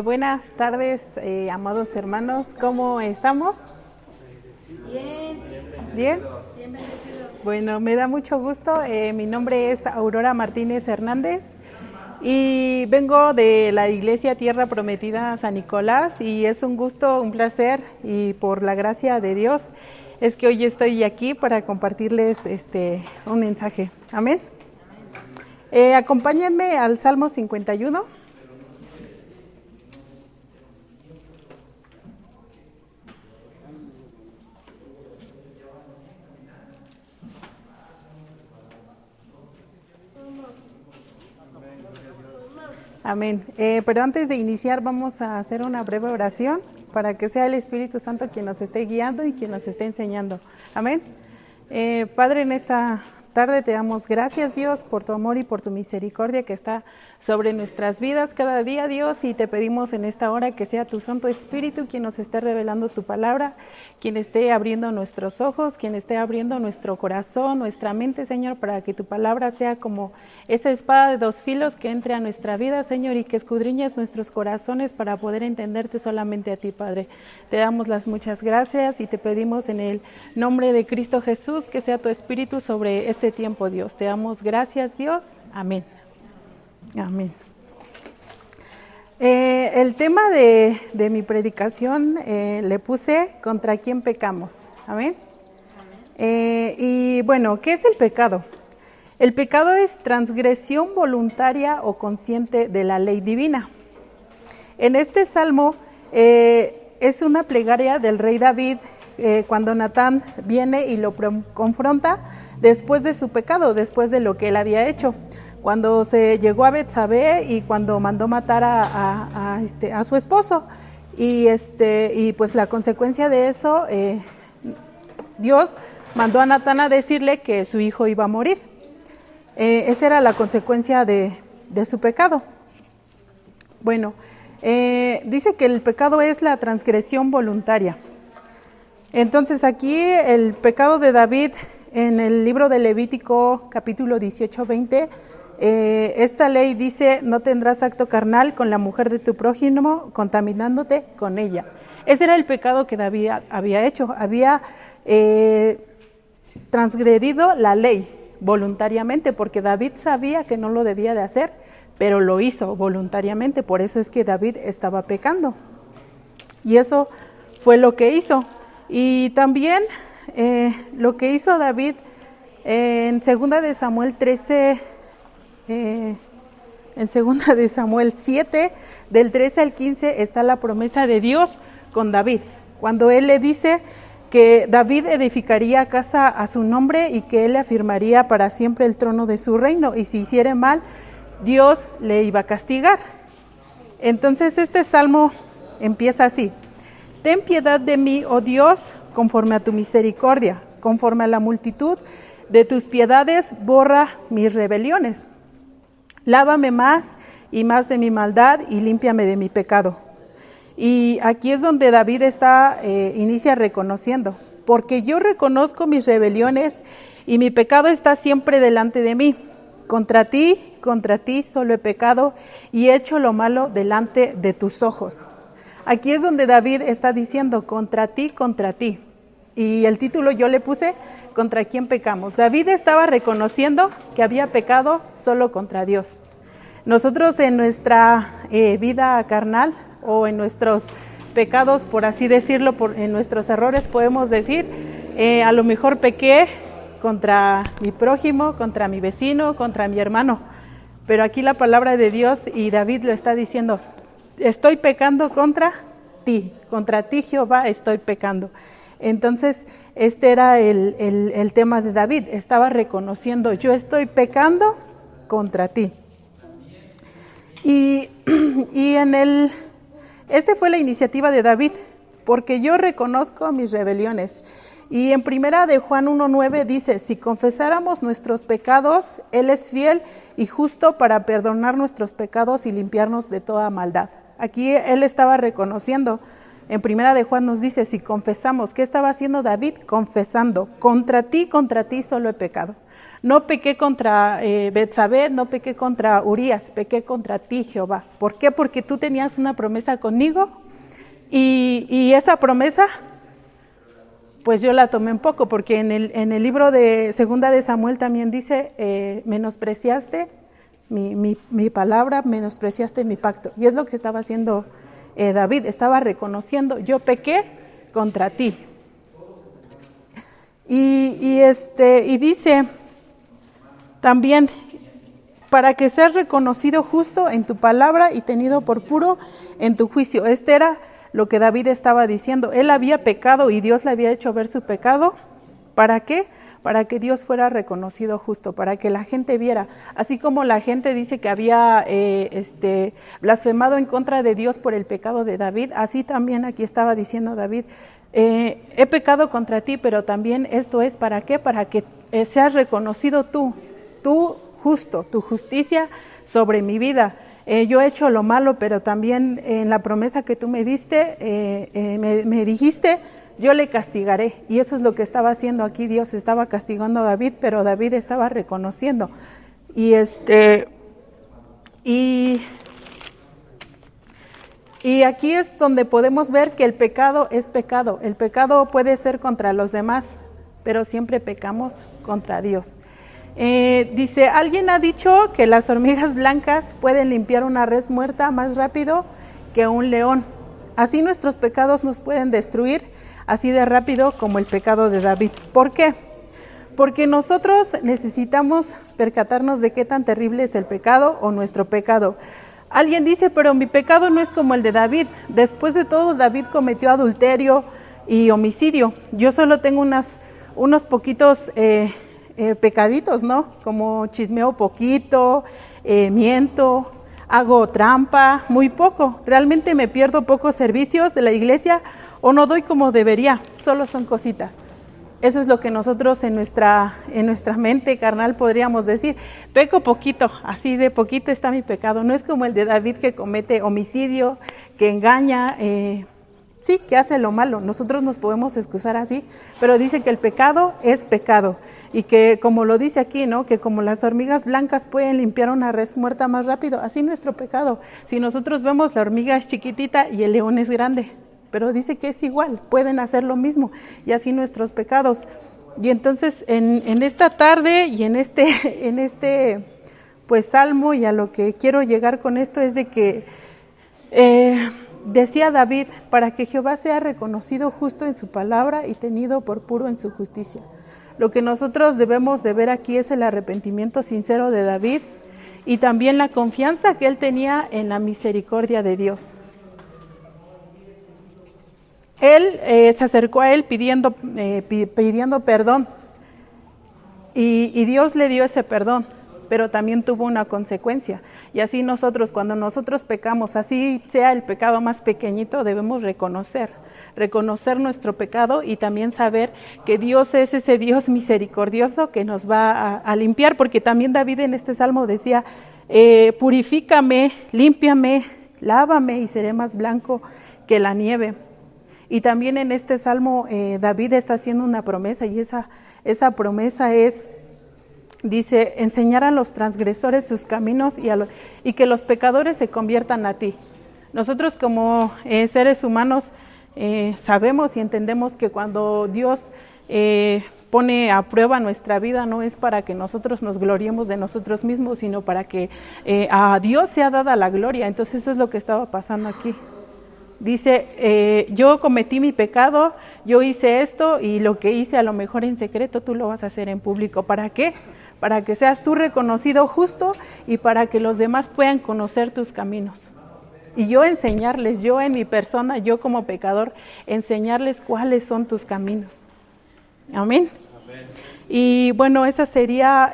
Buenas tardes, amados hermanos, ¿cómo estamos? Bien. ¿Bien? Bien bendecidos. Bueno, me da mucho gusto. Mi nombre es Aurora Martínez Hernández y vengo de la Iglesia Tierra Prometida San Nicolás y es un gusto, un placer y por la gracia de Dios es que hoy estoy aquí para compartirles un mensaje. Amén. Acompáñenme al Salmo 51. Amén. Pero antes de iniciar vamos a hacer una breve oración para que sea el Espíritu Santo quien nos esté guiando y quien nos esté enseñando. Amén. Padre, en esta tarde te damos gracias, Dios, por tu amor y por tu misericordia que está sobre nuestras vidas cada día, Dios, y te pedimos en esta hora que sea tu Santo Espíritu quien nos esté revelando tu palabra, quien esté abriendo nuestros ojos, quien esté abriendo nuestro corazón, nuestra mente, Señor, para que tu palabra sea como esa espada de dos filos que entre a nuestra vida, Señor, y que escudriñes nuestros corazones para poder entenderte solamente a ti, Padre. Te damos las muchas gracias y te pedimos en el nombre de Cristo Jesús que sea tu Espíritu sobre este tiempo, Dios. Te damos gracias, Dios. Amén. Amén. El tema de mi predicación le puse ¿contra quién pecamos? Amén. Y bueno, ¿qué es el pecado? El pecado es transgresión voluntaria o consciente de la ley divina. En este salmo es una plegaria del rey David cuando Natán viene y lo confronta después de su pecado, después de lo que él había hecho. Cuando se llegó a Betsabé y cuando mandó matar a su esposo. Y pues la consecuencia de eso, Dios mandó a Natán a decirle que su hijo iba a morir. Esa era la consecuencia de su pecado. Bueno, dice que el pecado es la transgresión voluntaria. Entonces aquí el pecado de David en el libro de Levítico capítulo 18-20, esta ley dice: no tendrás acto carnal con la mujer de tu prójimo contaminándote con ella. Ese era el pecado que David había hecho, había transgredido la ley voluntariamente, porque David sabía que no lo debía de hacer, pero lo hizo voluntariamente, por eso es que David estaba pecando. Y eso fue lo que hizo. Y también lo que hizo David en 2 de Samuel 13, en 2 de Samuel 7, del 13 al 15, está la promesa de Dios con David, cuando él le dice que David edificaría casa a su nombre y que él le afirmaría para siempre el trono de su reino, y si hiciera mal, Dios le iba a castigar. Entonces este salmo empieza así: ten piedad de mí, oh Dios, conforme a tu misericordia, conforme a la multitud de tus piedades, borra mis rebeliones. Lávame más y más de mi maldad y límpiame de mi pecado. Y aquí es donde David inicia reconociendo: porque yo reconozco mis rebeliones y mi pecado está siempre delante de mí. Contra ti solo he pecado y he hecho lo malo delante de tus ojos. Aquí es donde David está diciendo: contra ti. Y el título yo le puse: ¿contra quién pecamos? David estaba reconociendo que había pecado solo contra Dios. Nosotros en nuestra vida carnal o en nuestros pecados, por así decirlo, en nuestros errores, podemos decir, a lo mejor pequé contra mi prójimo, contra mi vecino, contra mi hermano. Pero aquí la palabra de Dios, y David lo está diciendo: estoy pecando contra ti Jehová, estoy pecando. Entonces este era el tema de David, estaba reconociendo: yo estoy pecando contra ti. Y fue la iniciativa de David: porque yo reconozco mis rebeliones. Y en 1 de Juan 1:9 dice: si confesáramos nuestros pecados, Él es fiel y justo para perdonar nuestros pecados y limpiarnos de toda maldad. Aquí Él estaba reconociendo En Primera de Juan nos dice, si confesamos, ¿qué estaba haciendo David? Confesando, contra ti solo he pecado. No pequé contra Betsabé, no pequé contra Urías, pequé contra ti, Jehová. ¿Por qué? Porque tú tenías una promesa conmigo y esa promesa, pues yo la tomé un poco, porque en el libro de Segunda de Samuel también dice, menospreciaste mi palabra, menospreciaste mi pacto. Y es lo que estaba haciendo David, estaba reconociendo, yo pequé contra ti. Y dice también, para que seas reconocido justo en tu palabra y tenido por puro en tu juicio. Este era lo que David estaba diciendo. Él había pecado y Dios le había hecho ver su pecado. ¿Para qué? Para que Dios fuera reconocido justo, para que la gente viera. Así como la gente dice que había blasfemado en contra de Dios por el pecado de David, así también aquí estaba diciendo David, he pecado contra ti, pero también esto es ¿para qué? Para que seas reconocido tú justo, tu justicia sobre mi vida. Yo he hecho lo malo, pero también en la promesa que tú me diste, me dijiste, yo le castigaré. Y eso es lo que estaba haciendo aquí. Dios estaba castigando a David, pero David estaba reconociendo. Y aquí es donde podemos ver que el pecado es pecado. El pecado puede ser contra los demás, pero siempre pecamos contra Dios. Dice, alguien ha dicho que las hormigas blancas pueden limpiar una res muerta más rápido que un león. Así nuestros pecados nos pueden destruir así de rápido como el pecado de David. ¿Por qué? Porque nosotros necesitamos percatarnos de qué tan terrible es el pecado o nuestro pecado. Alguien dice, pero mi pecado no es como el de David. Después de todo, David cometió adulterio y homicidio. Yo solo tengo unos poquitos pecaditos, ¿no? Como chismeo poquito, miento, hago trampa, muy poco. Realmente me pierdo pocos servicios de la iglesia o no doy como debería. Solo son cositas. Eso es lo que nosotros en nuestra mente carnal podríamos decir. Peco poquito, así de poquito está mi pecado. No es como el de David que comete homicidio, que engaña, sí, que hace lo malo. Nosotros nos podemos excusar así, pero dice que el pecado es pecado. Y que como lo dice aquí, ¿no? Que como las hormigas blancas pueden limpiar una res muerta más rápido, así nuestro pecado. Si nosotros vemos la hormiga es chiquitita y el león es grande, pero dice que es igual, pueden hacer lo mismo, y así nuestros pecados. Y entonces en esta tarde y en este pues salmo, y a lo que quiero llegar con esto es de que decía David, para que Jehová sea reconocido justo en su palabra y tenido por puro en su justicia. Lo que nosotros debemos de ver aquí es el arrepentimiento sincero de David y también la confianza que él tenía en la misericordia de Dios. Él se acercó a él pidiendo perdón y Dios le dio ese perdón, pero también tuvo una consecuencia. Y así nosotros, cuando nosotros pecamos, así sea el pecado más pequeñito, debemos reconocer nuestro pecado y también saber que Dios es ese Dios misericordioso que nos va a limpiar, porque también David en este salmo decía, purifícame, límpiame, lávame y seré más blanco que la nieve. Y también en este salmo David está haciendo una promesa, y esa promesa es, dice, enseñar a los transgresores sus caminos y que los pecadores se conviertan a ti. Nosotros como seres humanos sabemos y entendemos que cuando Dios pone a prueba nuestra vida, no es para que nosotros nos gloriemos de nosotros mismos, sino para que a Dios sea dada la gloria. Entonces eso es lo que estaba pasando aquí. Dice, yo cometí mi pecado, yo hice esto, y lo que hice a lo mejor en secreto tú lo vas a hacer en público. ¿Para qué? Para que seas tú reconocido justo y para que los demás puedan conocer tus caminos. Y yo enseñarles, yo en mi persona, yo como pecador, enseñarles cuáles son tus caminos. Amén. Amén. Y bueno, esa sería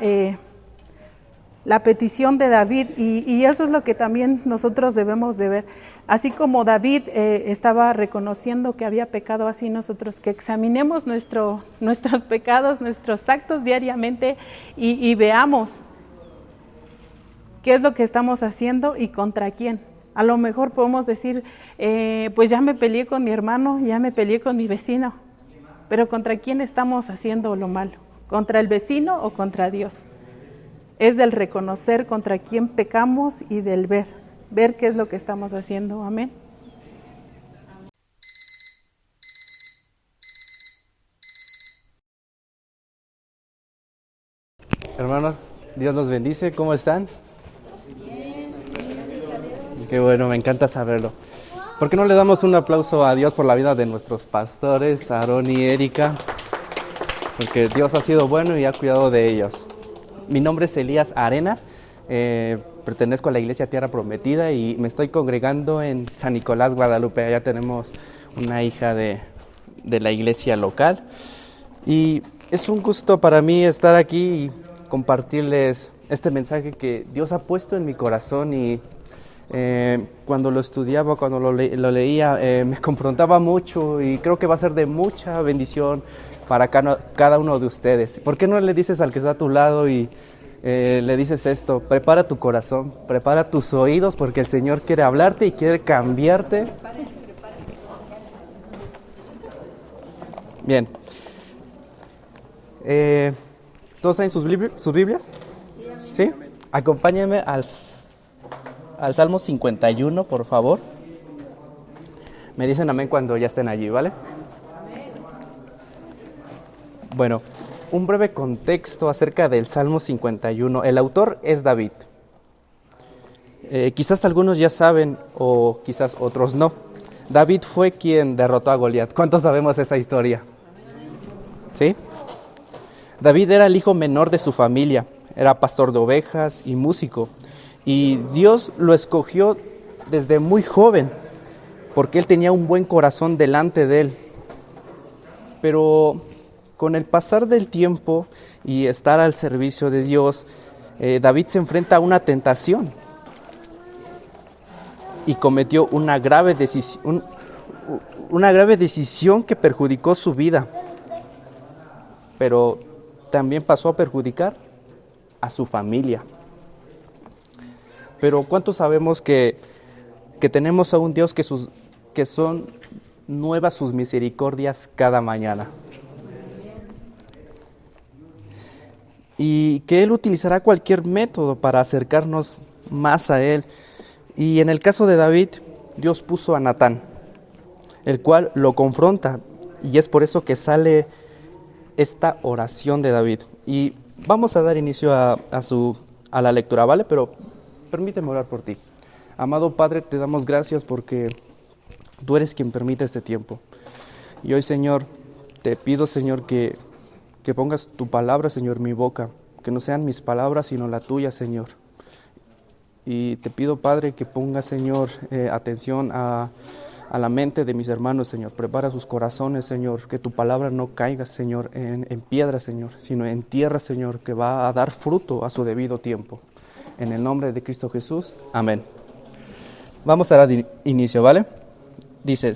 la petición de David, y eso es lo que también nosotros debemos de ver. Así como David estaba reconociendo que había pecado, así nosotros que examinemos nuestros pecados, nuestros actos diariamente y veamos qué es lo que estamos haciendo y contra quién. A lo mejor podemos decir, pues ya me peleé con mi hermano, ya me peleé con mi vecino, pero ¿contra quién estamos haciendo lo malo? ¿Contra el vecino o contra Dios? Es del reconocer contra quién pecamos y del ver qué es lo que estamos haciendo. Amén. Hermanos, Dios los bendice. ¿Cómo están? Qué bueno, me encanta saberlo. ¿Por qué no le damos un aplauso a Dios por la vida de nuestros pastores, Aarón y Erika? Porque Dios ha sido bueno y ha cuidado de ellos. Mi nombre es Elías Arenas, pertenezco a la Iglesia Tierra Prometida y me estoy congregando en San Nicolás, Guadalupe. Allá tenemos una hija de la iglesia local. Y es un gusto para mí estar aquí y compartirles este mensaje que Dios ha puesto en mi corazón y cuando lo estudiaba, cuando lo leía, me confrontaba mucho y creo que va a ser de mucha bendición para cada uno de ustedes. ¿Por qué no le dices al que está a tu lado y le dices esto? Prepara tu corazón, prepara tus oídos porque el Señor quiere hablarte y quiere cambiarte. Bien. ¿Todos traen sus Biblias? ¿Sí? Acompáñenme al Salmo 51, por favor. Me dicen amén cuando ya estén allí, ¿vale? Bueno, un breve contexto acerca del Salmo 51. El autor es David. Quizás algunos ya saben o quizás otros no. David fue quien derrotó a Goliat. ¿Cuántos sabemos esa historia? ¿Sí? David era el hijo menor de su familia. Era pastor de ovejas y músico. Y Dios lo escogió desde muy joven, porque él tenía un buen corazón delante de él. Pero con el pasar del tiempo y estar al servicio de Dios, David se enfrenta a una tentación y cometió una grave decisión que perjudicó su vida, pero también pasó a perjudicar a su familia. Pero ¿cuántos sabemos que tenemos a un Dios que son nuevas sus misericordias cada mañana? Y que Él utilizará cualquier método para acercarnos más a Él. Y en el caso de David, Dios puso a Natán, el cual lo confronta. Y es por eso que sale esta oración de David. Y vamos a dar inicio a la lectura, ¿vale? Pero permíteme orar por ti. Amado Padre, te damos gracias porque tú eres quien permite este tiempo. Y hoy, Señor, te pido, Señor, que pongas tu palabra, Señor, en mi boca. Que no sean mis palabras, sino la tuya, Señor. Y te pido, Padre, que pongas, Señor, atención a la mente de mis hermanos, Señor. Prepara sus corazones, Señor. Que tu palabra no caiga, Señor, en piedra, Señor, sino en tierra, Señor, que va a dar fruto a su debido tiempo. En el nombre de Cristo Jesús. Amén. Vamos a dar inicio, ¿vale? Dice,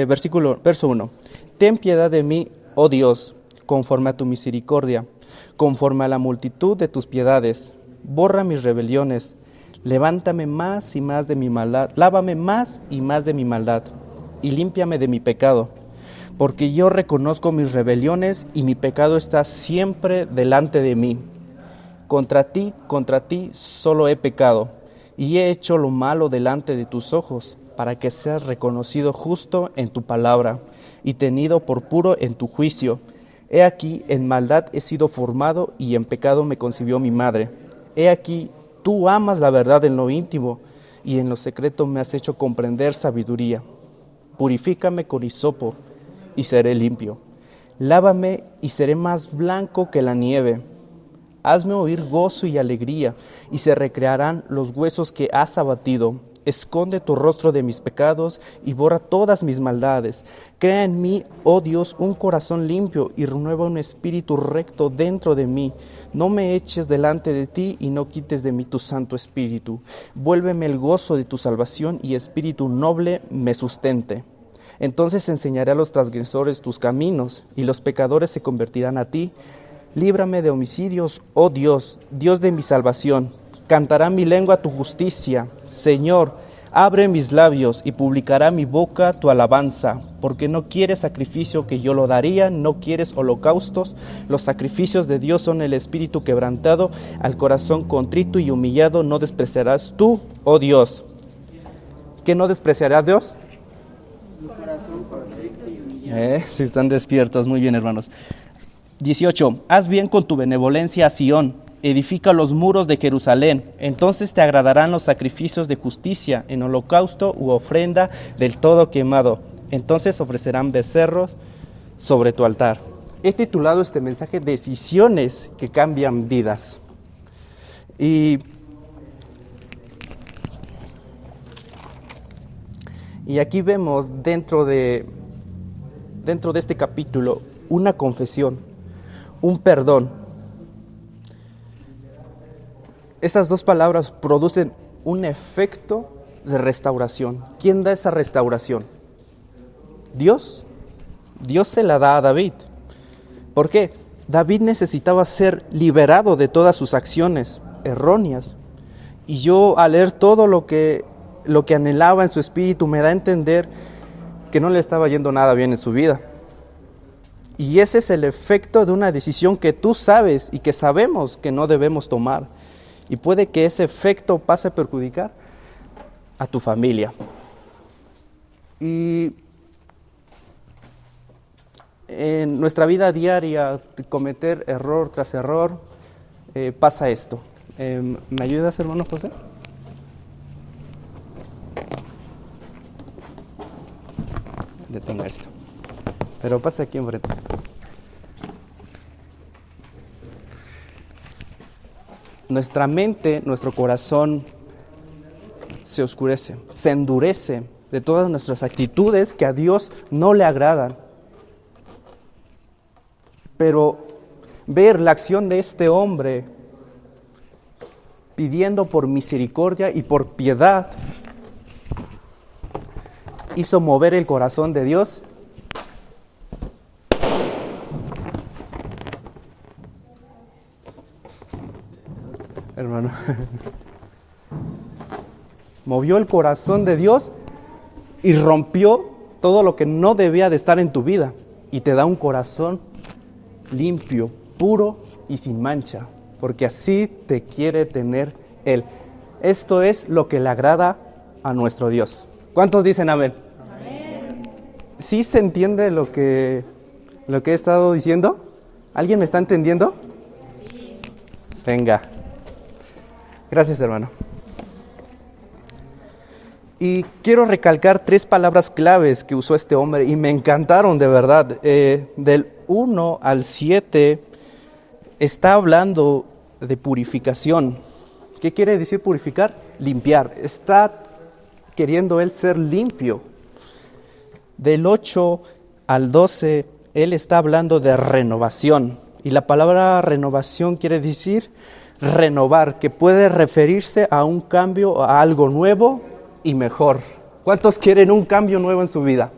verso 1. Ten piedad de mí, oh Dios, conforme a tu misericordia, conforme a la multitud de tus piedades. Borra mis rebeliones. Levántame más y más de mi maldad. Lávame más y más de mi maldad. Y límpiame de mi pecado. Porque yo reconozco mis rebeliones y mi pecado está siempre delante de mí. Contra ti solo he pecado, y he hecho lo malo delante de tus ojos, para que seas reconocido justo en tu palabra, y tenido por puro en tu juicio. He aquí, en maldad he sido formado, y en pecado me concibió mi madre. He aquí, tú amas la verdad en lo íntimo, y en lo secreto me has hecho comprender sabiduría. Purifícame con hisopo, y seré limpio. Lávame, y seré más blanco que la nieve. Hazme oír gozo y alegría, y se recrearán los huesos que has abatido. Esconde tu rostro de mis pecados, y borra todas mis maldades. Crea en mí, oh Dios, un corazón limpio, y renueva un espíritu recto dentro de mí. No me eches delante de ti, y no quites de mí tu santo espíritu. Vuélveme el gozo de tu salvación, y espíritu noble me sustente. Entonces enseñaré a los transgresores tus caminos, y los pecadores se convertirán a ti. Líbrame de homicidios, oh Dios, Dios de mi salvación. Cantará mi lengua tu justicia. Señor, Abre mis labios y publicará mi boca tu alabanza, porque no quieres sacrificio que yo lo daría, no quieres holocaustos. Los sacrificios de Dios son el espíritu quebrantado, al corazón contrito y humillado no despreciarás tú, oh Dios. ¿Qué no despreciará Dios? Si están despiertos, muy bien, hermanos. 18. Haz bien con tu benevolencia a Sión, edifica los muros de Jerusalén, entonces te agradarán los sacrificios de justicia en holocausto u ofrenda del todo quemado. Entonces ofrecerán becerros sobre tu altar. He titulado este mensaje Decisiones que cambian vidas. Y aquí vemos dentro de este capítulo una confesión, un perdón. Esas dos palabras producen un efecto de restauración. ¿Quién da esa restauración? Dios. Dios se la da a David. ¿Por qué? David necesitaba ser liberado de todas sus acciones erróneas. Y yo, al leer todo lo que anhelaba en su espíritu, me da a entender que no le estaba yendo nada bien en su vida. Y ese es el efecto de una decisión que tú sabes y que sabemos que no debemos tomar. Y puede que ese efecto pase a perjudicar a tu familia. Y en nuestra vida diaria, cometer error tras error, pasa esto. ¿Me ayudas, hermano José? Detenga esto. Pero pasa aquí enfrente. Nuestra mente, nuestro corazón se oscurece, se endurece de todas nuestras actitudes que a Dios no le agradan. Pero ver la acción de este hombre pidiendo por misericordia y por piedad hizo mover el corazón de Dios. Hermano, movió el corazón de Dios y rompió todo lo que no debía de estar en tu vida y te da un corazón limpio, puro y sin mancha, porque así te quiere tener Él. Esto es lo que le agrada a nuestro Dios. ¿Cuántos dicen amén? Amén. ¿Sí se entiende lo que he estado diciendo? ¿Alguien me está entendiendo? Sí. Venga. Gracias, hermano. Y quiero recalcar 3 palabras claves que usó este hombre y me encantaron de verdad. Del 1 al 7 está hablando de purificación. ¿Qué quiere decir purificar? Limpiar. Está queriendo él ser limpio. Del 8 al 12 él está hablando de renovación. Y la palabra renovación quiere decir renovar, que puede referirse a un cambio, a algo nuevo y mejor. ¿Cuántos quieren un cambio nuevo en su vida?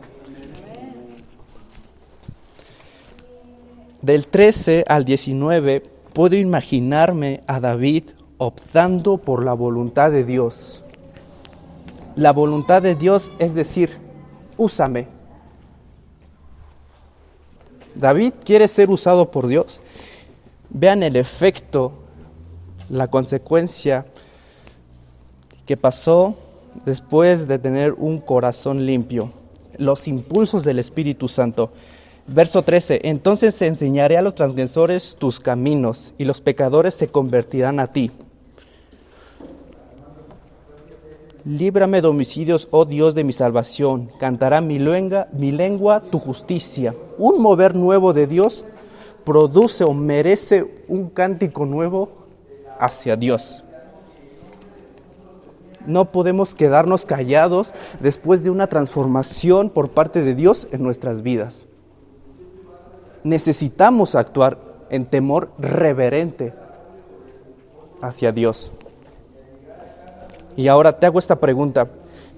Del 13 al 19 puedo imaginarme a David optando por la voluntad de Dios. La voluntad de Dios es decir, úsame. David quiere ser usado por Dios. Vean el efecto, la consecuencia que pasó después de tener un corazón limpio. Los impulsos del Espíritu Santo. Verso 13. Entonces enseñaré a los transgresores tus caminos y los pecadores se convertirán a ti. Líbrame de homicidios, oh Dios de mi salvación. Cantará mi lengua tu justicia. Un mover nuevo de Dios produce o merece un cántico nuevo hacia Dios. No podemos quedarnos callados después de una transformación por parte de Dios en nuestras vidas. Necesitamos actuar en temor reverente hacia Dios. Y ahora te hago esta pregunta.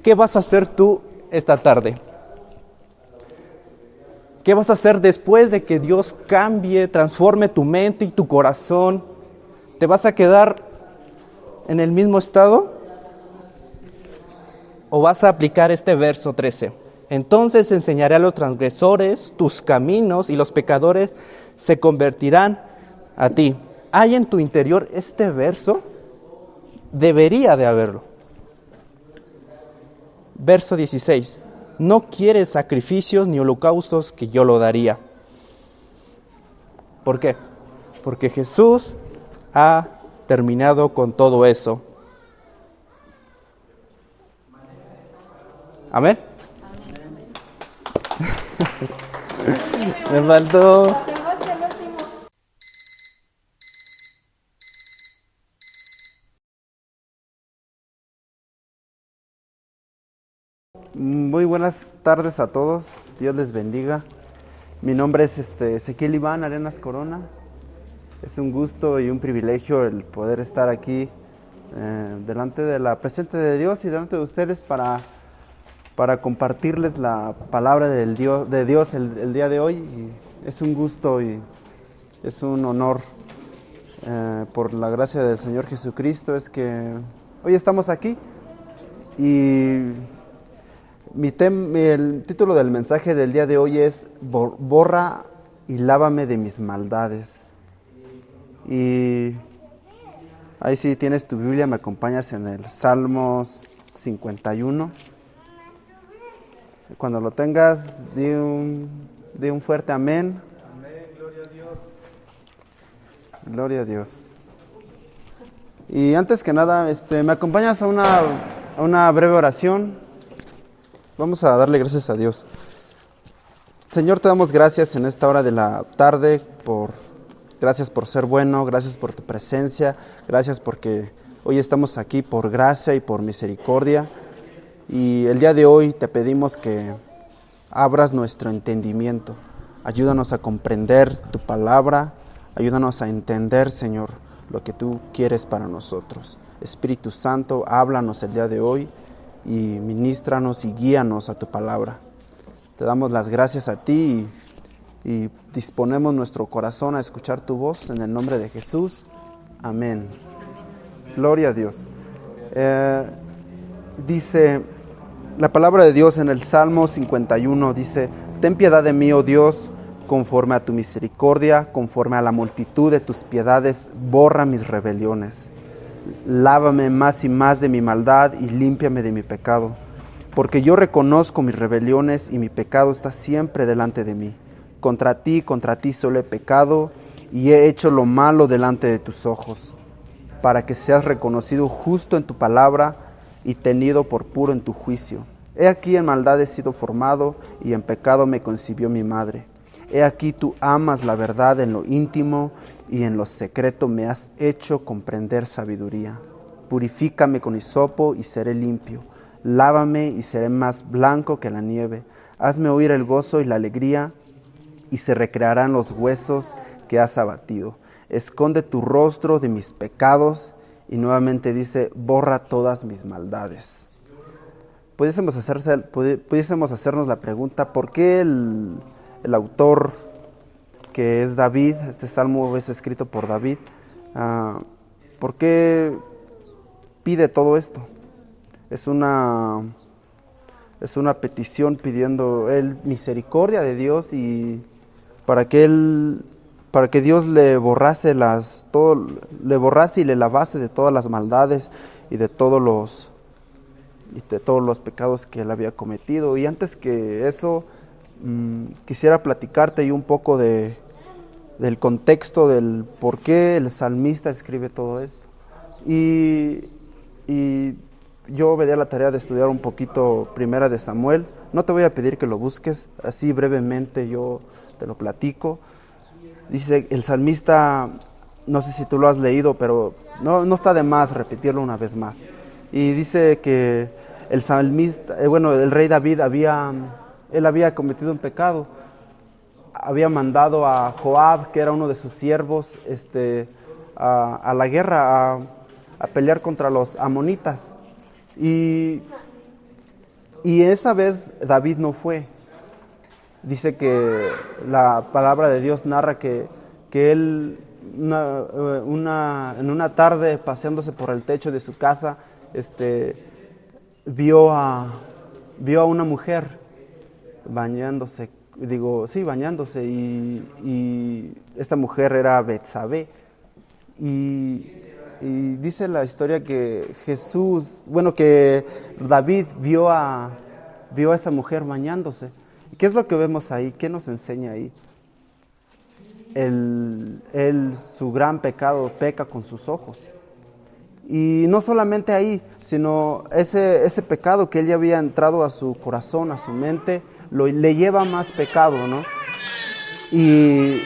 ¿Qué vas a hacer tú esta tarde? ¿Qué vas a hacer después de que Dios cambie, transforme tu mente y tu corazón? ¿Te vas a quedar en el mismo estado? ¿O vas a aplicar este verso 13? Entonces enseñaré a los transgresores tus caminos y los pecadores se convertirán a ti. ¿Hay en tu interior este verso? Debería de haberlo. Verso 16. No quieres sacrificios ni holocaustos que yo lo daría. ¿Por qué? Porque Jesús ha terminado con todo eso. ¿Amén? Me faltó. Muy buenas tardes a todos, Dios les bendiga. Mi nombre es Ezequiel Iván Arenas Corona. Es un gusto y un privilegio el poder estar aquí delante de la presencia de Dios y delante de ustedes para compartirles la palabra de Dios el día de hoy. Y es un gusto y es un honor por la gracia del Señor Jesucristo es que hoy estamos aquí y el título del mensaje del día de hoy es Borra y lávame de mis maldades. Y ahí si tienes tu Biblia me acompañas en el Salmos 51. Cuando lo tengas, di un fuerte amén. Amén, gloria a Dios. Gloria a Dios. Y antes que nada, me acompañas a una breve oración. Vamos a darle gracias a Dios. Señor, te damos gracias en esta hora de la tarde, gracias por ser bueno, gracias por tu presencia, gracias porque hoy estamos aquí por gracia y por misericordia. Y el día de hoy te pedimos que abras nuestro entendimiento. Ayúdanos a comprender tu palabra, ayúdanos a entender, Señor, lo que tú quieres para nosotros. Espíritu Santo, háblanos el día de hoy y ministranos y guíanos a tu palabra. Te damos las gracias a ti y disponemos nuestro corazón a escuchar tu voz en el nombre de Jesús. Amén. Gloria a Dios. Dice la palabra de Dios en el Salmo 51, dice: ten piedad de mí, oh Dios, conforme a tu misericordia, conforme a la multitud de tus piedades, borra mis rebeliones. Lávame más y más de mi maldad y límpiame de mi pecado, porque yo reconozco mis rebeliones y mi pecado está siempre delante de mí. Contra ti solo he pecado y he hecho lo malo delante de tus ojos, para que seas reconocido justo en tu palabra y tenido por puro en tu juicio. He aquí en maldad he sido formado y en pecado me concibió mi madre. He aquí tú amas la verdad en lo íntimo y en lo secreto me has hecho comprender sabiduría. Purifícame con hisopo y seré limpio. Lávame y seré más blanco que la nieve. Hazme oír el gozo y la alegría y se recrearán los huesos que has abatido. Esconde tu rostro de mis pecados y nuevamente dice, borra todas mis maldades. Pudiésemos hacernos la pregunta, ¿por qué el autor, que es David, este salmo es escrito por David, ¿por qué pide todo esto? Es una petición pidiendo él misericordia de Dios y para que Dios le borrase y le lavase de todas las maldades y de todos los pecados que él había cometido. Y antes que eso, quisiera platicarte y un poco del contexto del por qué el salmista escribe todo esto. Y yo me di a la tarea de estudiar un poquito Primera de Samuel. No te voy a pedir que lo busques, así brevemente yo te lo platico. Dice el salmista, no sé si tú lo has leído, pero no está de más repetirlo una vez más. Y dice que el salmista, el rey David había cometido un pecado. Había mandado a Joab, que era uno de sus siervos, a la guerra, a pelear contra los amonitas. Y esa vez David no fue. Dice que la palabra de Dios narra que él en una tarde paseándose por el techo de su casa, vio a una mujer bañándose, y esta mujer era Betsabé. Y dice la historia que que David vio a esa mujer bañándose. ¿Qué es lo que vemos ahí? ¿Qué nos enseña ahí? Su gran pecado, peca con sus ojos. Y no solamente ahí, sino ese pecado que él ya había entrado a su corazón, a su mente, le lleva más pecado, ¿no? Y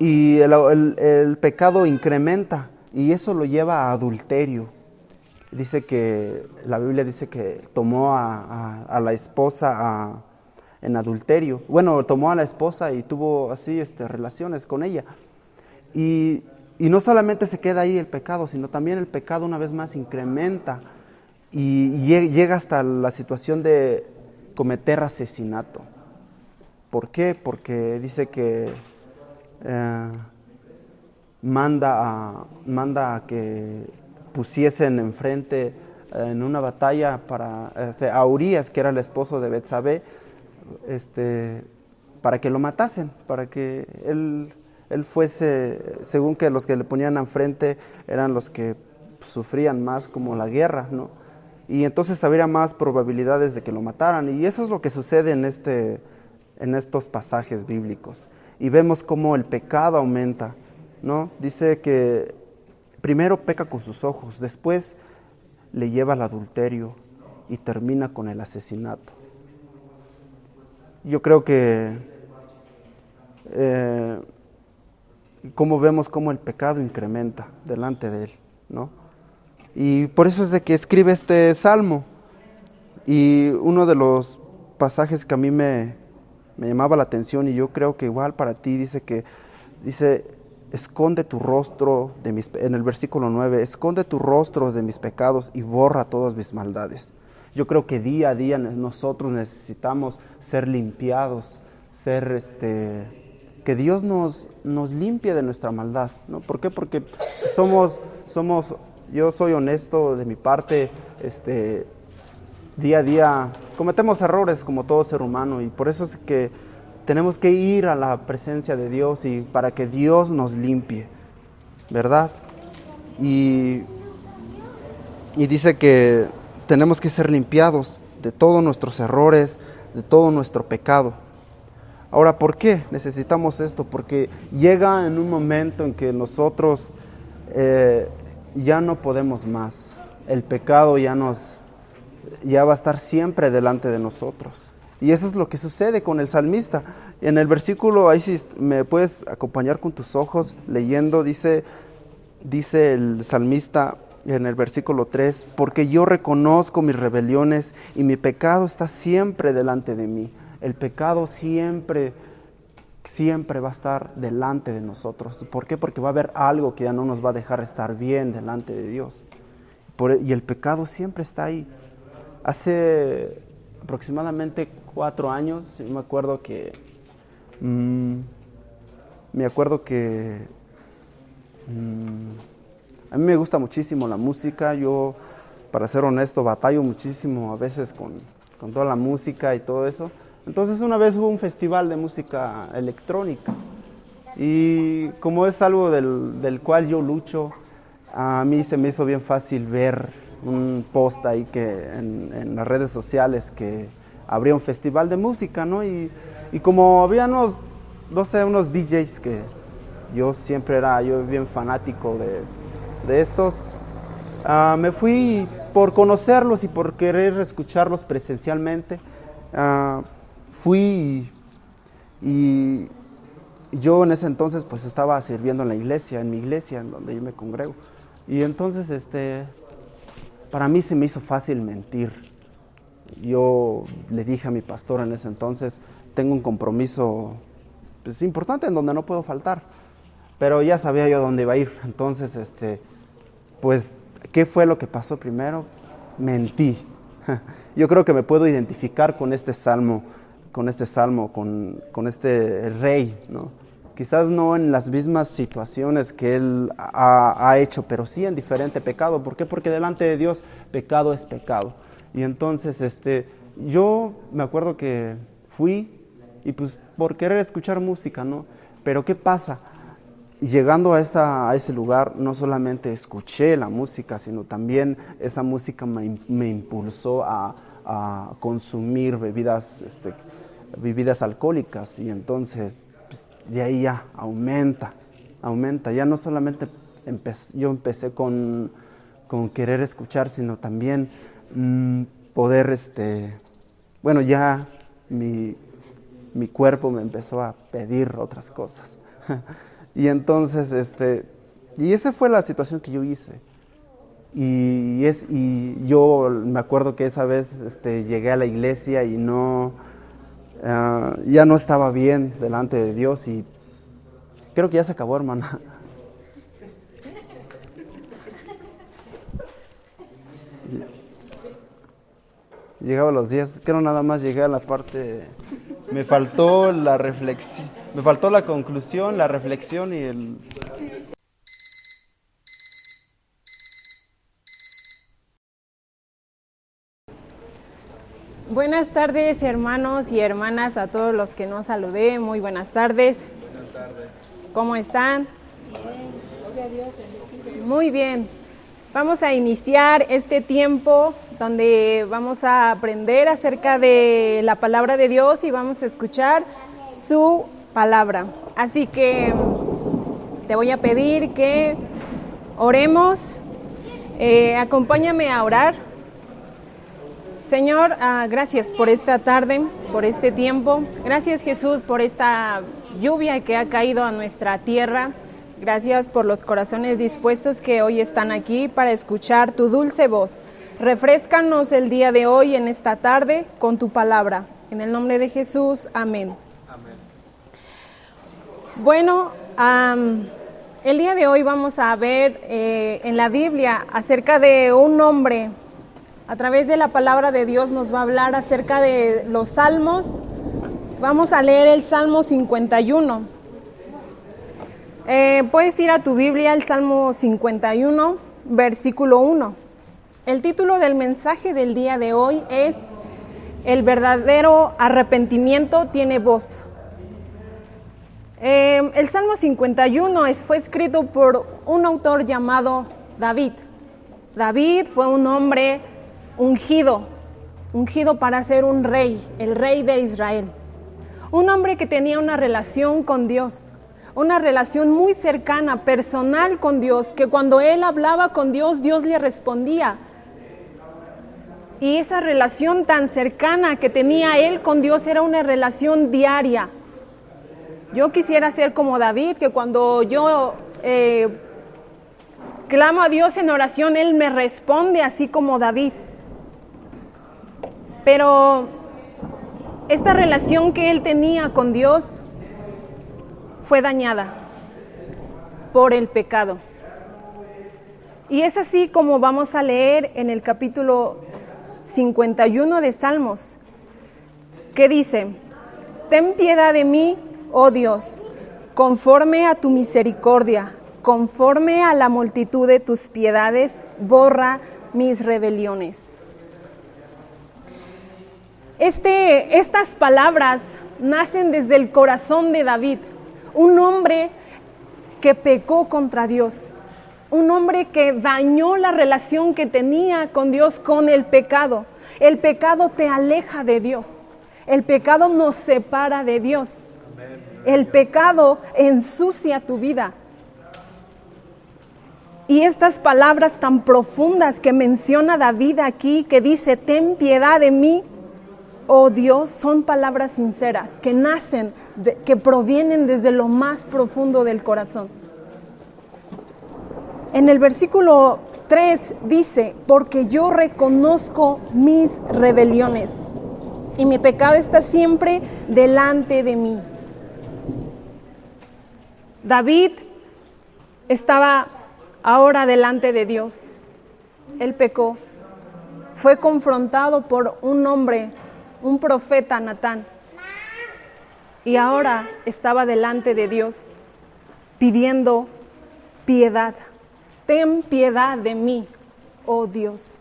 el pecado incrementa, y eso lo lleva a adulterio. La Biblia dice que tomó a la esposa en adulterio. Bueno, tomó a la esposa y tuvo así relaciones con ella. Y no solamente se queda ahí el pecado, sino también el pecado una vez más incrementa y llega hasta la situación de cometer asesinato. ¿Por qué? Porque dice que manda a que pusiesen enfrente en una batalla a Urías, que era el esposo de Betsabé, para que lo matasen, para que él fuese, según que los que le ponían enfrente eran los que sufrían más como la guerra, ¿no? Y entonces habría más probabilidades de que lo mataran, y eso es lo que sucede en estos pasajes bíblicos. Y vemos cómo el pecado aumenta, ¿no? Dice que primero peca con sus ojos, después le lleva al adulterio y termina con el asesinato. Yo creo que como vemos cómo el pecado incrementa delante de él, ¿no? Y por eso es de que escribe este salmo. Y uno de los pasajes que a mí me llamaba la atención, y yo creo que igual para ti, dice, esconde tu rostro en el versículo 9, esconde tu rostro de mis pecados y borra todas mis maldades. Yo creo que día a día nosotros necesitamos ser limpiados, que Dios nos limpie de nuestra maldad, ¿no? ¿Por qué? Porque yo soy honesto de mi parte, día a día cometemos errores como todo ser humano, y por eso es que tenemos que ir a la presencia de Dios y para que Dios nos limpie, ¿verdad? Y dice que tenemos que ser limpiados de todos nuestros errores, de todo nuestro pecado. Ahora, ¿por qué necesitamos esto? Porque llega en un momento en que nosotros ya no podemos más. El pecado ya va a estar siempre delante de nosotros. Y eso es lo que sucede con el salmista. En el versículo, ahí si me puedes acompañar con tus ojos leyendo, dice el salmista en el versículo 3, porque yo reconozco mis rebeliones y mi pecado está siempre delante de mí. El pecado siempre va a estar delante de nosotros. ¿Por qué? Porque va a haber algo que ya no nos va a dejar estar bien delante de Dios. Y el pecado siempre está ahí. Hace aproximadamente 4 años, yo me acuerdo que a mí me gusta muchísimo la música. Yo, para ser honesto, batallo muchísimo a veces con toda la música y todo eso. Entonces una vez hubo un festival de música electrónica, y como es algo del cual yo lucho, a mí se me hizo bien fácil ver un post ahí en las redes sociales que habría un festival de música, ¿no? Y como había unos DJs que yo bien fanático de estos, me fui por conocerlos y por querer escucharlos presencialmente. Fui y yo en ese entonces pues estaba sirviendo en mi iglesia en donde yo me congrego. Y entonces para mí se me hizo fácil mentir. Yo le dije a mi pastor en ese entonces, tengo un compromiso pues importante en donde no puedo faltar, pero ya sabía yo dónde iba a ir. Entonces pues ¿qué fue lo que pasó primero? Mentí. Yo creo que me puedo identificar con este salmo, con este rey, ¿no? Quizás no en las mismas situaciones que él ha hecho, pero sí en diferente pecado. ¿Por qué? Porque delante de Dios pecado es pecado. Y entonces yo me acuerdo que fui y pues por querer escuchar música, ¿no? Pero ¿qué pasa? Llegando a ese lugar, no solamente escuché la música, sino también esa música me impulsó a consumir bebidas alcohólicas, y entonces pues, de ahí ya aumenta. Ya no solamente yo empecé con querer escuchar, sino también poder, ya mi cuerpo me empezó a pedir otras cosas. Y entonces, y esa fue la situación que yo hice. Y yo me acuerdo que esa vez llegué a la iglesia y ya no estaba bien delante de Dios, y creo que ya se acabó, hermana. Llegaba los días, creo nada más llegué a la parte, me faltó la reflexión, me faltó la conclusión, la reflexión y el... Buenas tardes, hermanos y hermanas, a todos los que no saludé, muy buenas tardes. Buenas tardes. ¿Cómo están? Muy bien. Vamos a iniciar este tiempo donde vamos a aprender acerca de la palabra de Dios y vamos a escuchar su palabra. Así que te voy a pedir que oremos. Acompáñame a orar. Señor, gracias por esta tarde, por este tiempo. Gracias, Jesús, por esta lluvia que ha caído a nuestra tierra. Gracias por los corazones dispuestos que hoy están aquí para escuchar tu dulce voz. Refréscanos el día de hoy, en esta tarde, con tu palabra. En el nombre de Jesús, amén. Amén. Bueno, el día de hoy vamos a ver en la Biblia acerca de un hombre. A través de la palabra de Dios nos va a hablar acerca de los salmos. Vamos a leer el Salmo 51. Puedes ir a tu Biblia, el Salmo 51, versículo 1. El título del mensaje del día de hoy es El verdadero arrepentimiento tiene voz. El Salmo 51 fue escrito por un autor llamado David. David fue un hombre ungido para ser un rey, el rey de Israel. Un hombre que tenía una relación con Dios, una relación muy cercana, personal con Dios, que cuando él hablaba con Dios, Dios le respondía. Y esa relación tan cercana que tenía él con Dios era una relación diaria. Yo quisiera ser como David, que cuando yo clamo a Dios en oración, Él me responde así como David. Pero esta relación que él tenía con Dios fue dañada por el pecado. Y es así como vamos a leer en el capítulo 51 de Salmos, que dice: Ten piedad de mí, oh Dios, conforme a tu misericordia, conforme a la multitud de tus piedades, borra mis rebeliones. Estas palabras nacen desde el corazón de David, un hombre que pecó contra Dios, un hombre que dañó la relación que tenía con Dios con el pecado. El pecado te aleja de Dios, el pecado nos separa de Dios, el pecado ensucia tu vida. Y estas palabras tan profundas que menciona David aquí, que dice: ten piedad de mí, oh Dios, son palabras sinceras, que nacen, que provienen desde lo más profundo del corazón. En el versículo 3 dice: porque yo reconozco mis rebeliones y mi pecado está siempre delante de mí. David estaba ahora delante de Dios. Él pecó, fue confrontado por un hombre, un profeta, Natán, y ahora estaba delante de Dios pidiendo piedad. Ten piedad de mí, oh Dios.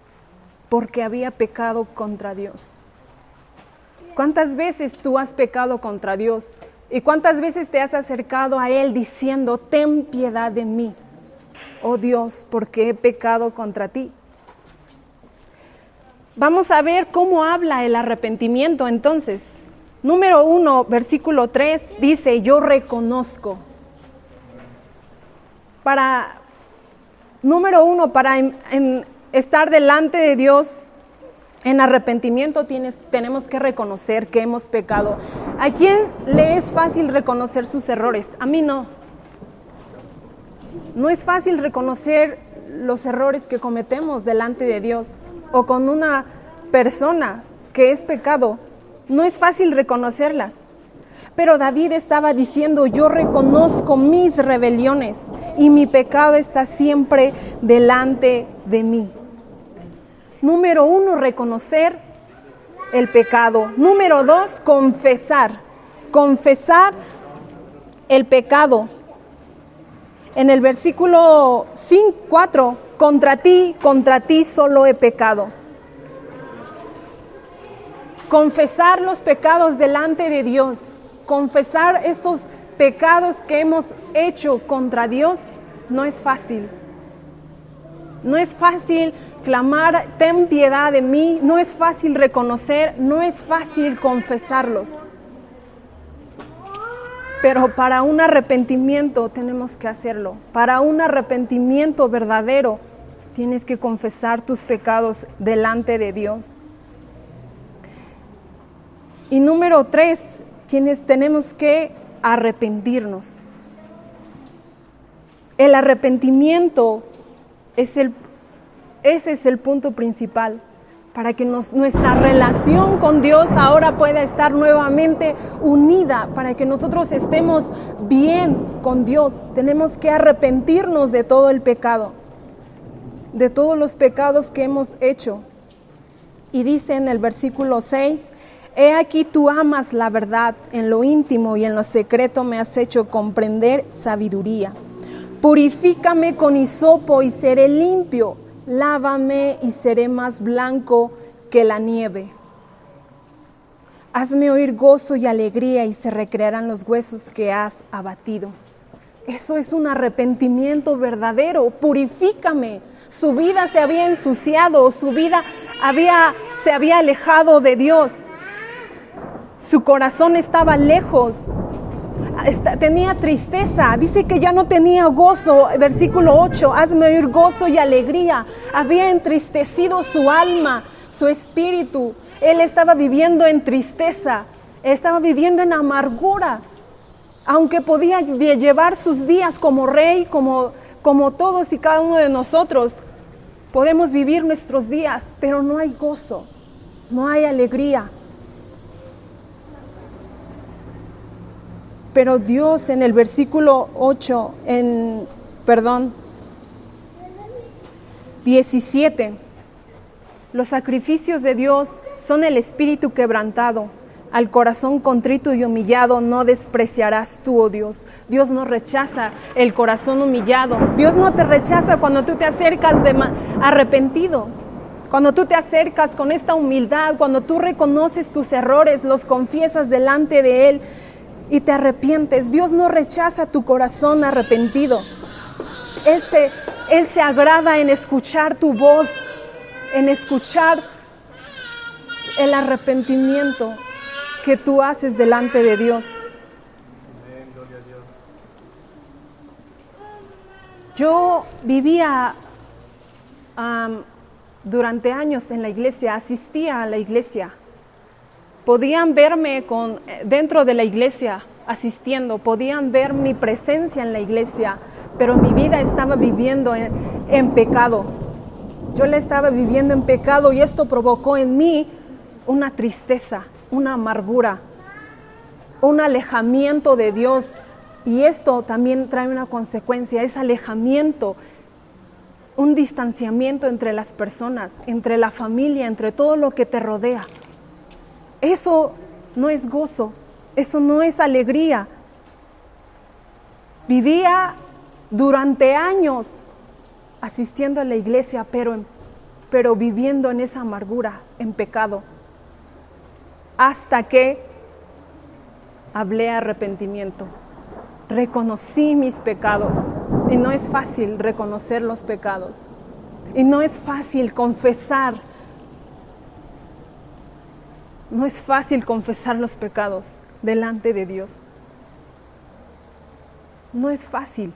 porque había pecado contra Dios. ¿Cuántas veces tú has pecado contra Dios? ¿Y cuántas veces te has acercado a Él diciendo, ten piedad de mí, oh Dios, porque he pecado contra ti? Vamos a ver cómo habla el arrepentimiento entonces. Número 1, versículo 3, dice, yo reconozco. Número 1, para estar delante de Dios en arrepentimiento tenemos que reconocer que hemos pecado. ¿A quién le es fácil reconocer sus errores? A mí no. No es fácil reconocer los errores que cometemos delante de Dios o con una persona que es pecado. No es fácil reconocerlas. Pero David estaba diciendo, yo reconozco mis rebeliones y mi pecado está siempre delante de mí. Número 1, reconocer el pecado. Número 2, confesar. Confesar el pecado. En el versículo 4, contra ti solo he pecado. Confesar los pecados delante de Dios. Confesar estos pecados que hemos hecho contra Dios no es fácil. No es fácil clamar, ten piedad de mí. No es fácil reconocer, no es fácil confesarlos. Pero para un arrepentimiento tenemos que hacerlo. Para un arrepentimiento verdadero tienes que confesar tus pecados delante de Dios. Y número 3, quienes tenemos que arrepentirnos. El arrepentimiento ese es el punto principal para que nuestra relación con Dios ahora pueda estar nuevamente unida, para que nosotros estemos bien con Dios. Tenemos que arrepentirnos de todo el pecado, de todos los pecados que hemos hecho. Y dice en el versículo 6, he aquí tú amas la verdad, en lo íntimo y en lo secreto me has hecho comprender sabiduría. Purifícame con hisopo y seré limpio, lávame y seré más blanco que la nieve. Hazme oír gozo y alegría y se recrearán los huesos que has abatido. Eso es un arrepentimiento verdadero. Purifícame. Su vida se había ensuciado, su vida se había alejado de Dios. Su corazón estaba lejos. Tenía tristeza, dice que ya no tenía gozo, versículo 8, hazme oír gozo y alegría. Había entristecido su alma, su espíritu. Él estaba viviendo en tristeza, estaba viviendo en amargura. Aunque podía llevar sus días como rey, como todos y cada uno de nosotros, podemos vivir nuestros días, pero no hay gozo, no hay alegría. Pero Dios en el versículo 17, los sacrificios de Dios son el espíritu quebrantado, al corazón contrito y humillado no despreciarás tú, oh Dios. Dios no rechaza el corazón humillado. Dios no te rechaza cuando tú te acercas arrepentido, cuando tú te acercas con esta humildad, cuando tú reconoces tus errores, los confiesas delante de Él y te arrepientes. Dios no rechaza tu corazón arrepentido. Él se agrada en escuchar tu voz, en escuchar el arrepentimiento que tú haces delante de Dios. Yo vivía durante años en la iglesia, asistía a la iglesia. Podían verme dentro de la iglesia asistiendo, podían ver mi presencia en la iglesia, pero mi vida estaba viviendo en pecado. Yo la estaba viviendo en pecado y esto provocó en mí una tristeza, una amargura, un alejamiento de Dios. Y esto también trae una consecuencia, es alejamiento, un distanciamiento entre las personas, entre la familia, entre todo lo que te rodea. Eso no es gozo, eso no es alegría. Vivía durante años asistiendo a la iglesia, pero pero viviendo en esa amargura, en pecado, hasta que hablé arrepentimiento. Reconocí mis pecados, y no es fácil reconocer los pecados, y no es fácil confesar. No es fácil confesar los pecados delante de Dios. No es fácil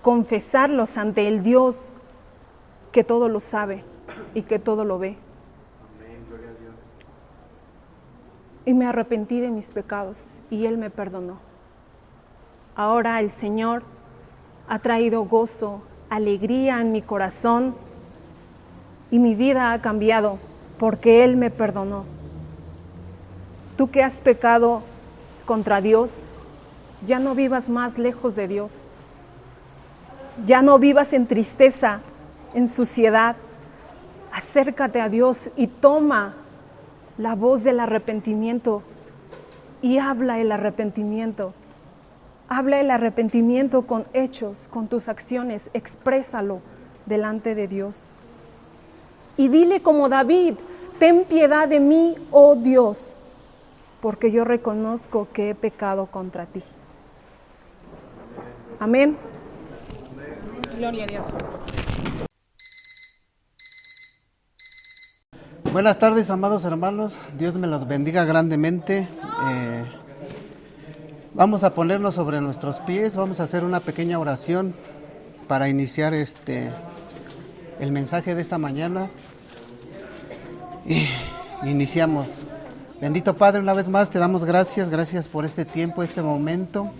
confesarlos ante el Dios que todo lo sabe y que todo lo ve. Y me arrepentí de mis pecados y Él me perdonó. Ahora el Señor ha traído gozo, alegría en mi corazón y mi vida ha cambiado porque Él me perdonó. Tú que has pecado contra Dios, ya no vivas más lejos de Dios. Ya no vivas en tristeza, en suciedad. Acércate a Dios y toma la voz del arrepentimiento y habla el arrepentimiento. Habla el arrepentimiento con hechos, con tus acciones. Exprésalo delante de Dios. Y dile como David: ten piedad de mí, oh Dios, porque yo reconozco que he pecado contra ti. Amén. Gloria a Dios. Buenas tardes, amados hermanos. Dios me los bendiga grandemente. Vamos a ponernos sobre nuestros pies. Vamos a hacer una pequeña oración para iniciar el mensaje de esta mañana. Iniciamos. Bendito Padre, una vez más te damos gracias por este tiempo, este momento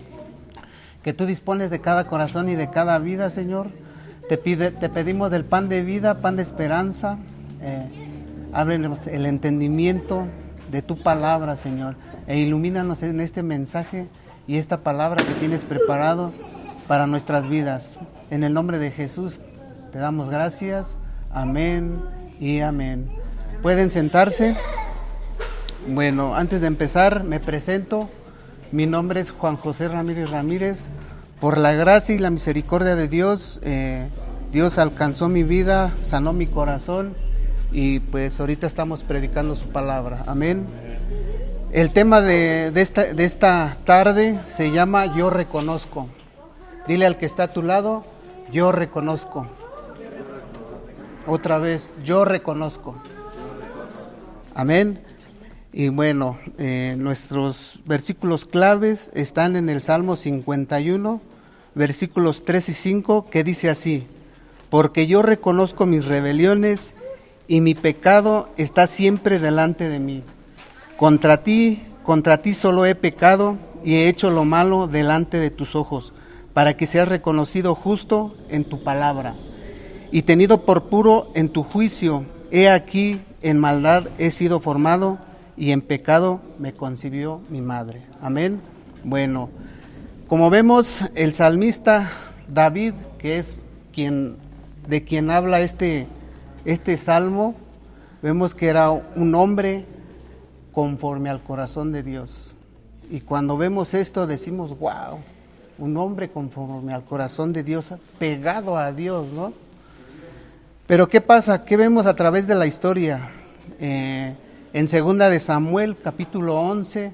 que tú dispones de cada corazón y de cada vida, Señor. Te pedimos del pan de vida, pan de esperanza. Ábrenos el entendimiento de tu palabra, Señor, e ilumínanos en este mensaje y esta palabra que tienes preparado para nuestras vidas. En el nombre de Jesús te damos gracias. Amén y amén. ¿Pueden sentarse? Bueno, antes de empezar me presento. Mi nombre es Juan José Ramírez Ramírez. Por la gracia y la misericordia de Dios, Dios alcanzó mi vida, sanó mi corazón y pues ahorita estamos predicando su palabra. Amén. El tema de esta tarde se llama Yo reconozco. Dile al que está a tu lado: yo reconozco. Otra vez: yo reconozco. Amén. Y bueno, nuestros versículos claves están en el Salmo 51, versículos 3 y 5, que dice así: porque yo reconozco mis rebeliones y mi pecado está siempre delante de mí. Contra ti solo he pecado y he hecho lo malo delante de tus ojos, para que seas reconocido justo en tu palabra y tenido por puro en tu juicio. He aquí, en maldad he sido formado y en pecado me concibió mi madre. Amén. Bueno, como vemos, el salmista David, que es de quien habla este salmo, vemos que era un hombre conforme al corazón de Dios. Y cuando vemos esto decimos: wow, un hombre conforme al corazón de Dios, pegado a Dios, ¿no? Pero ¿qué pasa? ¿Qué vemos a través de la historia? En 2 de Samuel, capítulo 11,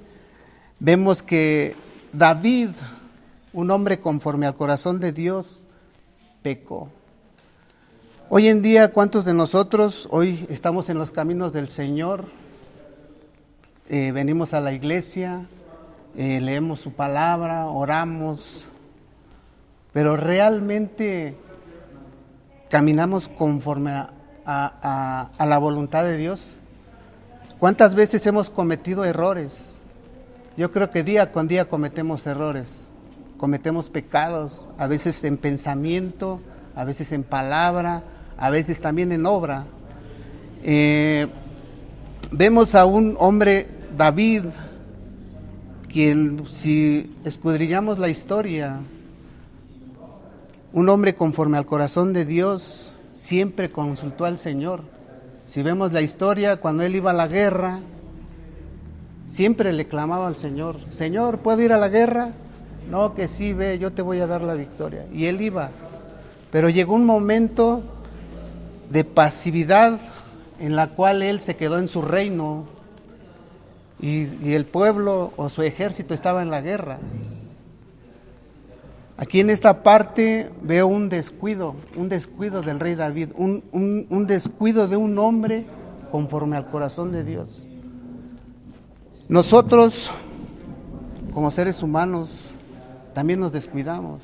vemos que David, un hombre conforme al corazón de Dios, pecó. Hoy en día, ¿cuántos de nosotros hoy estamos en los caminos del Señor? Venimos a la iglesia, leemos su palabra, oramos, pero realmente caminamos conforme a la voluntad de Dios. ¿Cuántas veces hemos cometido errores? Yo creo que día con día cometemos errores, cometemos pecados, a veces en pensamiento, a veces en palabra, a veces también en obra. Vemos a un hombre, David, quien, si escudriñamos la historia, un hombre conforme al corazón de Dios, siempre consultó al Señor. Si vemos la historia, cuando él iba a la guerra, siempre le clamaba al Señor: Señor, ¿puedo ir a la guerra? No, que sí, ve, yo te voy a dar la victoria. Y él iba. Pero llegó un momento de pasividad en la cual él se quedó en su reino y el pueblo o su ejército estaba en la guerra. Aquí en esta parte veo un descuido del rey David, un descuido de un hombre conforme al corazón de Dios. Nosotros, como seres humanos, también nos descuidamos.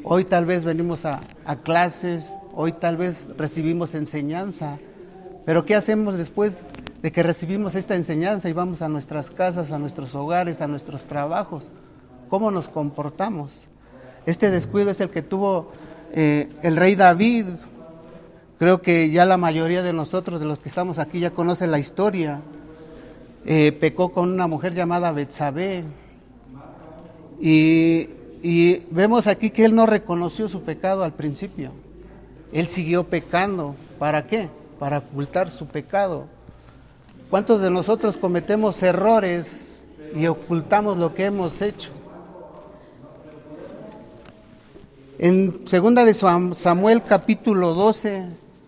Hoy tal vez venimos a clases, hoy tal vez recibimos enseñanza, pero ¿qué hacemos después de que recibimos esta enseñanza y vamos a nuestras casas, a nuestros hogares, a nuestros trabajos? ¿Cómo nos comportamos? Este descuido es el que tuvo el rey David. Creo que ya la mayoría de nosotros, de los que estamos aquí, ya conocen la historia. Pecó con una mujer llamada Betsabé. Y vemos aquí que él no reconoció su pecado al principio. Él siguió pecando. ¿Para qué? Para ocultar su pecado. ¿Cuántos de nosotros cometemos errores y ocultamos lo que hemos hecho? En 2 de Samuel capítulo 12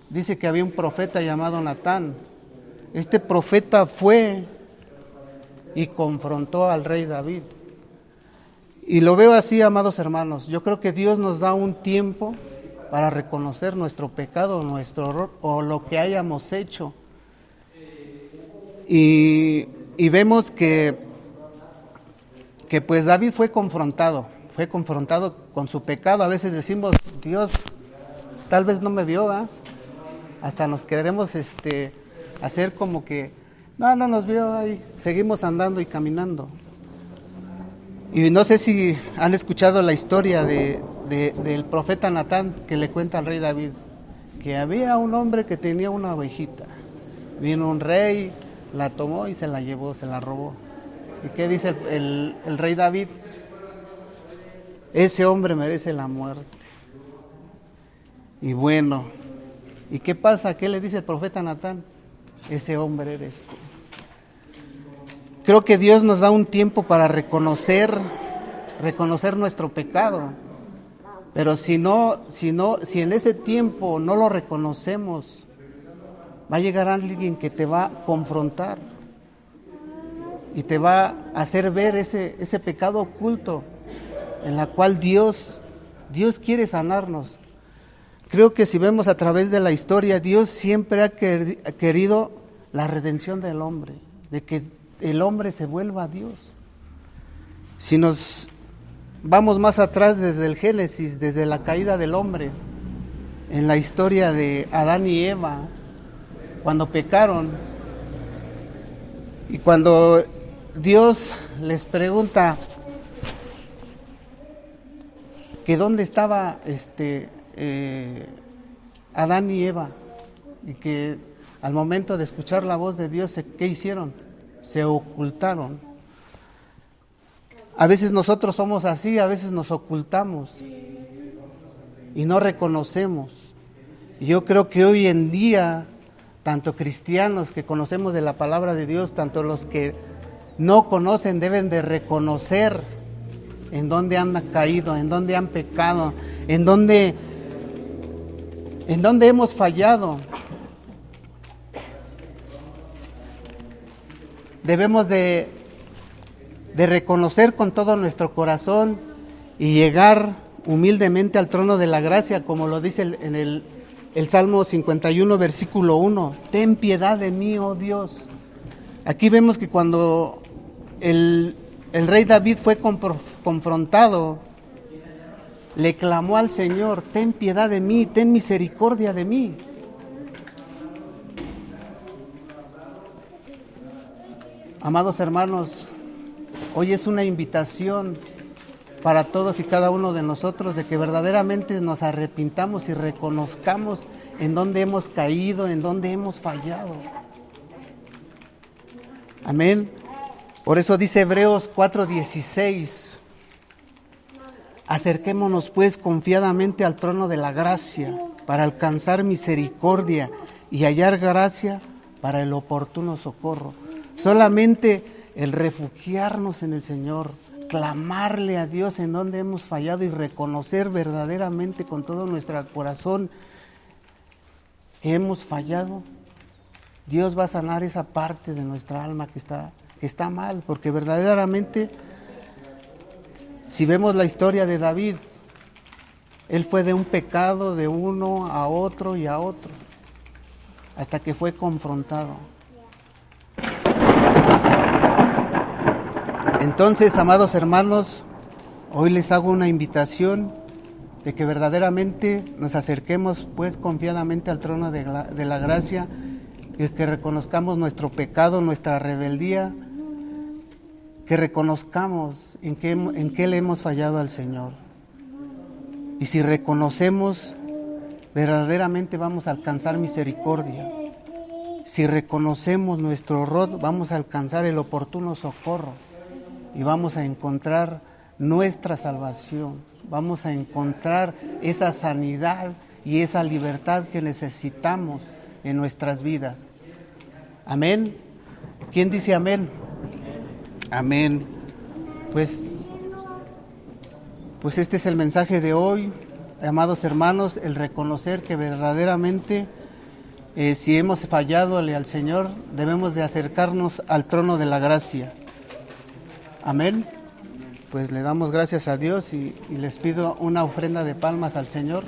dice que había un profeta llamado Natán. Este profeta fue y confrontó al rey David. Y lo veo así, amados hermanos. Yo creo que Dios nos da un tiempo para reconocer nuestro pecado, nuestro error o lo que hayamos hecho. Y vemos que pues David fue confrontado con su pecado. A veces decimos, Dios tal vez no me vio, ¿eh? Hasta nos queremos hacer como que no nos vio, ahí seguimos andando y caminando. Y no sé si han escuchado la historia del profeta Natán, que le cuenta al rey David que había un hombre que tenía una ovejita. Vino un rey, la tomó y se la llevó, se la robó. ¿Y qué dice el rey David? Ese hombre merece la muerte. Y bueno, ¿y qué pasa? ¿Qué le dice el profeta Natán? Ese hombre eres tú. Creo que Dios nos da un tiempo para reconocer nuestro pecado. Pero si en ese tiempo no lo reconocemos, va a llegar alguien que te va a confrontar y te va a hacer ver ese pecado oculto en la cual Dios quiere sanarnos. Creo que si vemos a través de la historia, Dios siempre ha querido la redención del hombre, de que el hombre se vuelva a Dios. Si nos vamos más atrás desde el Génesis, desde la caída del hombre, en la historia de Adán y Eva, cuando pecaron, y cuando Dios les pregunta que dónde estaba Adán y Eva, y que al momento de escuchar la voz de Dios, ¿qué hicieron? Se ocultaron. A veces nosotros somos así, a veces nos ocultamos y no reconocemos. Yo creo que hoy en día, tanto cristianos que conocemos de la palabra de Dios, tanto los que no conocen, deben de reconocer en dónde han caído, en dónde han pecado, en dónde hemos fallado. Debemos de reconocer con todo nuestro corazón y llegar humildemente al trono de la gracia, como lo dice en el Salmo 51, versículo 1. Ten piedad de mí, oh Dios. Aquí vemos que cuando el rey David fue confrontado, le clamó al Señor, ten piedad de mí, ten misericordia de mí. Amados hermanos, hoy es una invitación para todos y cada uno de nosotros de que verdaderamente nos arrepintamos y reconozcamos en dónde hemos caído, en dónde hemos fallado. Amén. Por eso dice Hebreos 4:16, acerquémonos pues confiadamente al trono de la gracia para alcanzar misericordia y hallar gracia para el oportuno socorro. Solamente el refugiarnos en el Señor, clamarle a Dios en donde hemos fallado y reconocer verdaderamente con todo nuestro corazón que hemos fallado, Dios va a sanar esa parte de nuestra alma que está mal, porque verdaderamente, si vemos la historia de David, él fue de un pecado de uno a otro y a otro, hasta que fue confrontado. Entonces, amados hermanos, hoy les hago una invitación de que verdaderamente nos acerquemos pues confiadamente al trono de la gracia y que reconozcamos nuestro pecado, nuestra rebeldía, que reconozcamos en qué le hemos fallado al Señor. Y si reconocemos, verdaderamente vamos a alcanzar misericordia. Si reconocemos nuestro error, vamos a alcanzar el oportuno socorro y vamos a encontrar nuestra salvación, vamos a encontrar esa sanidad y esa libertad que necesitamos en nuestras vidas. Amén. ¿Quién dice amén? Amén. Pues este es el mensaje de hoy, amados hermanos, el reconocer que verdaderamente si hemos fallado al Señor, debemos de acercarnos al trono de la gracia. Amén. Pues le damos gracias a Dios y les pido una ofrenda de palmas al Señor.